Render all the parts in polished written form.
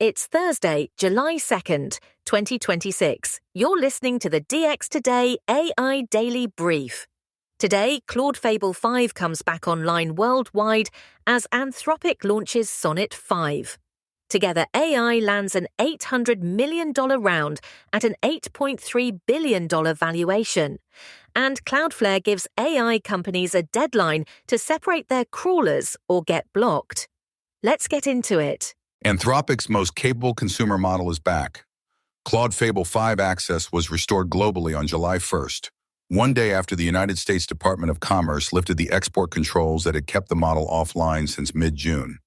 It's Thursday, July 2nd, 2026. You're listening to the DX Today AI Daily Brief. Today, Claude Fable 5 comes back online worldwide as Anthropic launches Sonnet 5. Together, AI lands an $800 million round at an $8.3 billion valuation. And Cloudflare gives AI companies a deadline to separate their crawlers or get blocked. Let's get into it. Anthropic's most capable consumer model is back. Claude Fable 5 access was restored globally on July 1st, one day after the United States Department of Commerce lifted the export controls that had kept the model offline since mid-June.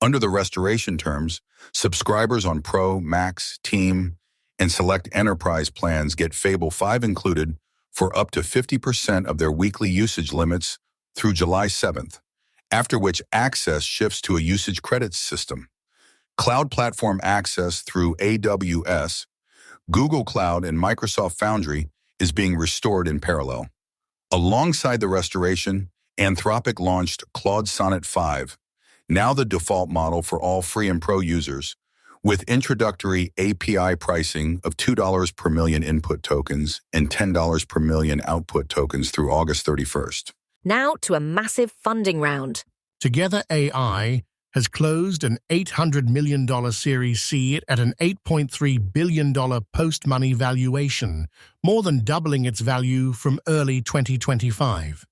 Under the restoration terms, subscribers on Pro, Max, Team, and select enterprise plans get Fable 5 included for up to 50% of their weekly usage limits through July 7th, after which access shifts to a usage credits system. Cloud platform access through AWS, Google Cloud, and Microsoft Foundry is being restored in parallel. Alongside the restoration, Anthropic launched Claude Sonnet 5, now the default model for all free and pro users, with introductory API pricing of $2 per million input tokens and $10 per million output tokens through August 31st. Now to a massive funding round. Together AI has closed an $800 million Series C at an $8.3 billion post-money valuation, more than doubling its value from early 2025.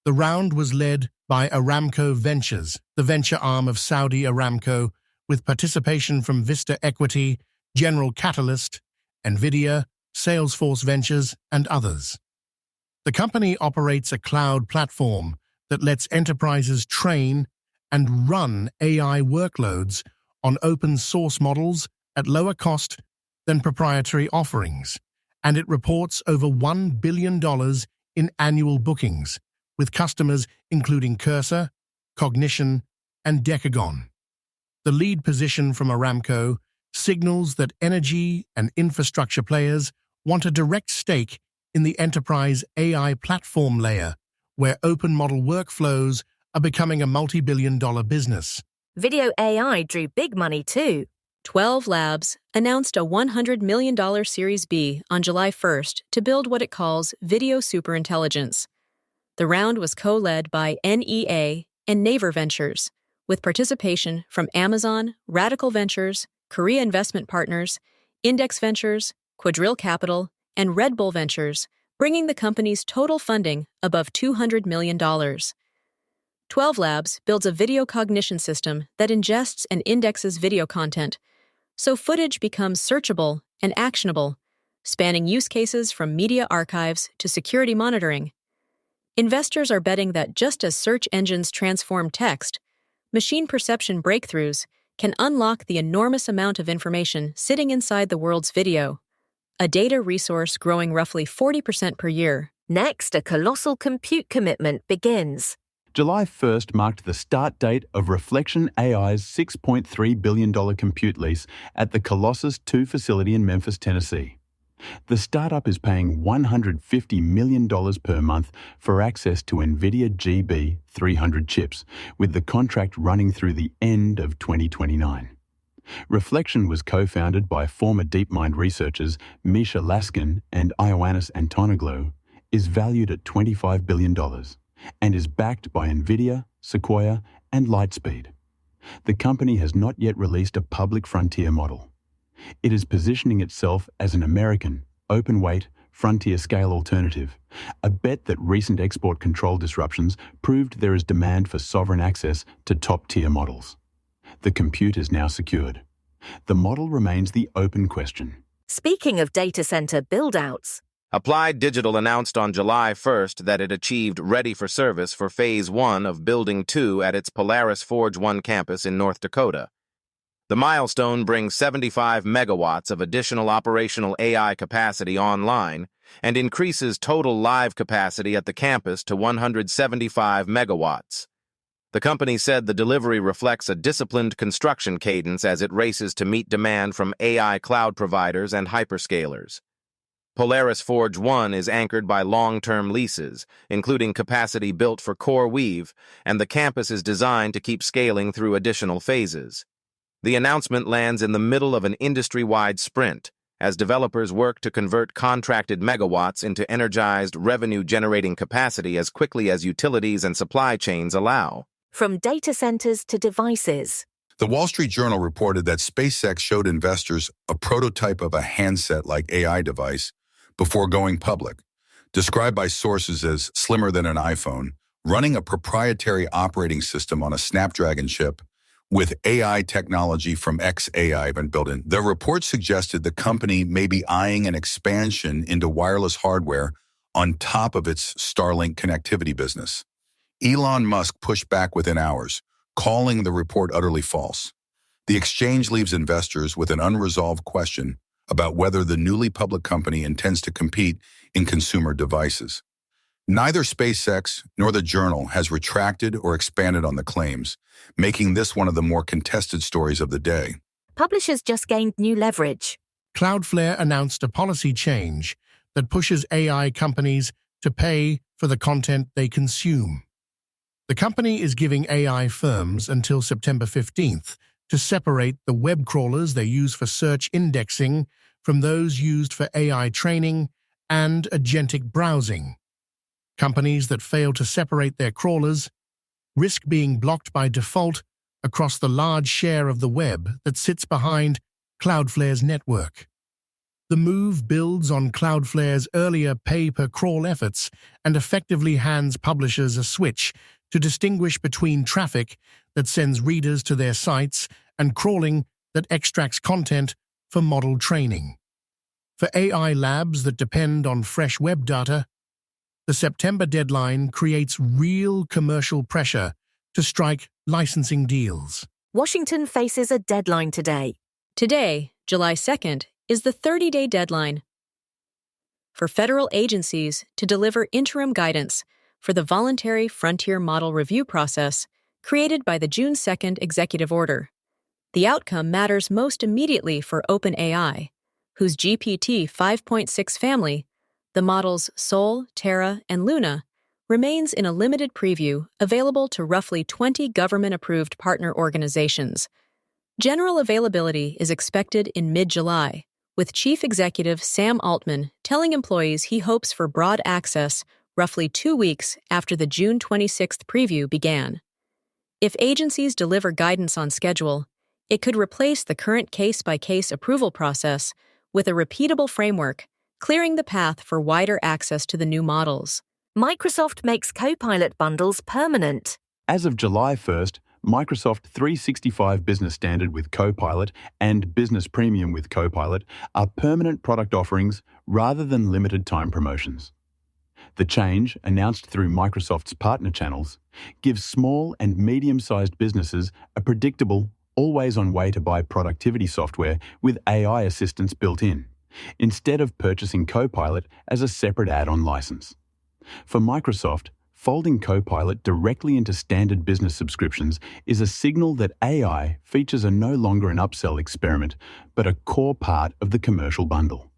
The round was led by Aramco Ventures, the venture arm of Saudi Aramco, with participation from Vista Equity, General Catalyst, NVIDIA, Salesforce Ventures, and others. The company operates a cloud platform that lets enterprises train and run AI workloads on open-source models at lower cost than proprietary offerings, and it reports over $1 billion in annual bookings, with customers including Cursor, Cognition, and Decagon. The lead position from Aramco signals that energy and infrastructure players want a direct stake in the enterprise AI platform layer, where open model workflows are becoming a multi-billion-dollar business. Video AI drew big money too. TwelveLabs announced a $100 million Series B on July 1st to build what it calls video superintelligence. The round was co-led by NEA and Naver Ventures, with participation from Amazon, Radical Ventures, Korea Investment Partners, Index Ventures, Quadrille Capital, and Red Bull Ventures, bringing the company's total funding above $200 million. TwelveLabs builds a video cognition system that ingests and indexes video content, so footage becomes searchable and actionable, spanning use cases from media archives to security monitoring. Investors are betting that just as search engines transform text, machine perception breakthroughs can unlock the enormous amount of information sitting inside the world's video, a data resource growing roughly 40% per year. Next, a colossal compute commitment begins. July 1st marked the start date of Reflection AI's $6.3 billion compute lease at the Colossus 2 facility in Memphis, Tennessee. The startup is paying $150 million per month for access to NVIDIA GB300 chips, with the contract running through the end of 2029. Reflection was co-founded by former DeepMind researchers Misha Laskin and Ioannis Antonoglou, is valued at $25 billion, and is backed by NVIDIA, Sequoia, and Lightspeed. The company has not yet released a public frontier model. It is positioning itself as an American, open-weight, frontier-scale alternative, a bet that recent export control disruptions proved there is demand for sovereign access to top-tier models. The compute is now secured. The model remains the open question. Speaking of data center build-outs, Applied Digital announced on July 1st that it achieved ready for service for Phase 1 of Building 2 at its Polaris Forge 1 campus in North Dakota. The milestone brings 75 megawatts of additional operational AI capacity online and increases total live capacity at the campus to 175 megawatts. The company said the delivery reflects a disciplined construction cadence as it races to meet demand from AI cloud providers and hyperscalers. Polaris Forge 1 is anchored by long-term leases, including capacity built for CoreWeave, and the campus is designed to keep scaling through additional phases. The announcement lands in the middle of an industry-wide sprint as developers work to convert contracted megawatts into energized, revenue-generating capacity as quickly as utilities and supply chains allow. From data centers to devices. The Wall Street Journal reported that SpaceX showed investors a prototype of a handset-like AI device before going public, described by sources as slimmer than an iPhone, running a proprietary operating system on a Snapdragon chip with AI technology from xAI been built in. The report suggested the company may be eyeing an expansion into wireless hardware on top of its Starlink connectivity business. Elon Musk pushed back within hours, calling the report utterly false. The exchange leaves investors with an unresolved question about whether the newly public company intends to compete in consumer devices. Neither SpaceX nor the Journal has retracted or expanded on the claims, making this one of the more contested stories of the day. Publishers just gained new leverage. Cloudflare announced a policy change that pushes AI companies to pay for the content they consume. The company is giving AI firms until September 15th to separate the web crawlers they use for search indexing from those used for AI training and agentic browsing. Companies that fail to separate their crawlers risk being blocked by default across the large share of the web that sits behind Cloudflare's network. The move builds on Cloudflare's earlier pay-per-crawl efforts and effectively hands publishers a switch to distinguish between traffic that sends readers to their sites and crawling that extracts content for model training. For AI labs that depend on fresh web data, the September deadline creates real commercial pressure to strike licensing deals. Washington faces a deadline today. Today, July 2nd, is the 30-day deadline for federal agencies to deliver interim guidance for the voluntary frontier model review process created by the June 2nd executive order. The outcome matters most immediately for OpenAI, whose GPT 5.6 family, the models Sol, Terra, and Luna, remains in a limited preview available to roughly 20 government-approved partner organizations. General availability is expected in mid-July, with Chief Executive Sam Altman telling employees he hopes for broad access roughly 2 weeks after the June 26th preview began. If agencies deliver guidance on schedule, it could replace the current case-by-case approval process with a repeatable framework, clearing the path for wider access to the new models. Microsoft makes Copilot bundles permanent. As of July 1st, Microsoft 365 Business Standard with Copilot and Business Premium with Copilot are permanent product offerings rather than limited time promotions. The change, announced through Microsoft's partner channels, gives small and medium-sized businesses a predictable, always-on way to buy productivity software with AI assistance built in, instead of purchasing Copilot as a separate add-on license. For Microsoft, folding Copilot directly into standard business subscriptions is a signal that AI features are no longer an upsell experiment, but a core part of the commercial bundle.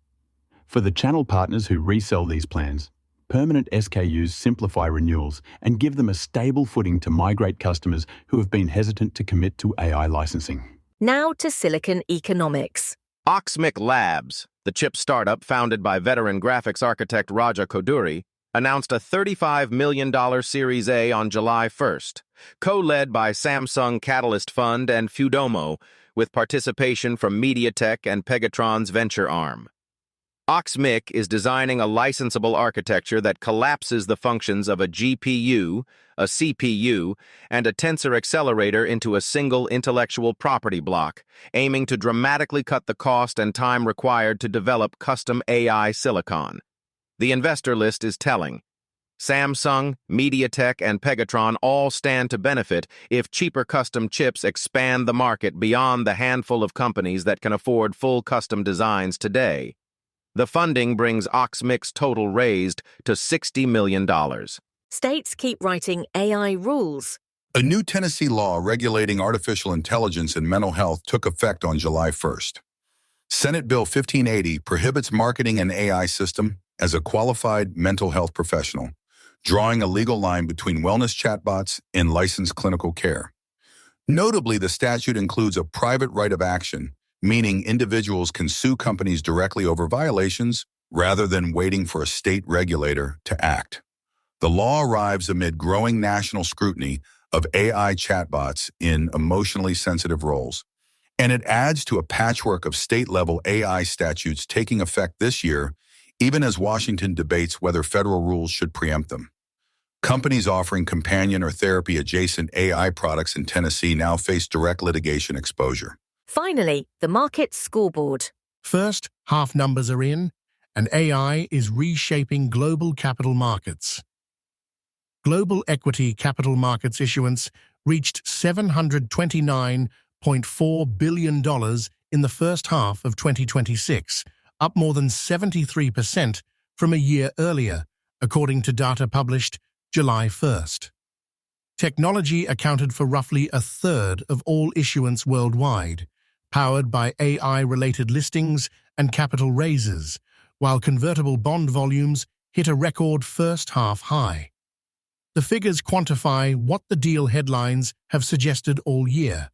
For the channel partners who resell these plans, permanent SKUs simplify renewals and give them a stable footing to migrate customers who have been hesitant to commit to AI licensing. Now to silicon economics. Oxmiq Labs, the chip startup founded by veteran graphics architect Raja Koduri, announced a $35 million Series A on July 1st, co-led by Samsung Catalyst Fund and Fudomo, with participation from MediaTek and Pegatron's venture arm. Oxmiq is designing a licensable architecture that collapses the functions of a GPU, a CPU, and a tensor accelerator into a single intellectual property block, aiming to dramatically cut the cost and time required to develop custom AI silicon. The investor list is telling. Samsung, MediaTek, and Pegatron all stand to benefit if cheaper custom chips expand the market beyond the handful of companies that can afford full custom designs today. The funding brings Oxmiq's total raised to $60 million. States keep writing AI rules. A new Tennessee law regulating artificial intelligence and mental health took effect on July 1st. Senate Bill 1580 prohibits marketing an AI system as a qualified mental health professional, drawing a legal line between wellness chatbots and licensed clinical care. Notably, the statute includes a private right of action, meaning individuals can sue companies directly over violations rather than waiting for a state regulator to act. The law arrives amid growing national scrutiny of AI chatbots in emotionally sensitive roles, and it adds to a patchwork of state-level AI statutes taking effect this year, even as Washington debates whether federal rules should preempt them. Companies offering companion or therapy-adjacent AI products in Tennessee now face direct litigation exposure. Finally, the market scoreboard. First, half numbers are in, and AI is reshaping global capital markets. Global equity capital markets issuance reached $729.4 billion in the first half of 2026, up more than 73% from a year earlier, according to data published July 1st. Technology accounted for roughly a third of all issuance worldwide, powered by AI-related listings and capital raises, while convertible bond volumes hit a record first-half high. The figures quantify what the deal headlines have suggested all year.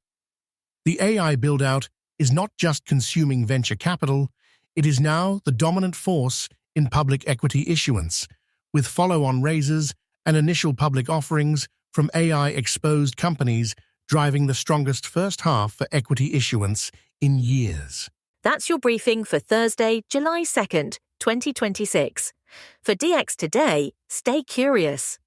The AI build-out is not just consuming venture capital, it is now the dominant force in public equity issuance, with follow-on raises and initial public offerings from AI-exposed companies driving the strongest first half for equity issuance in years. That's your briefing for Thursday, July 2nd, 2026. For DX Today, stay curious.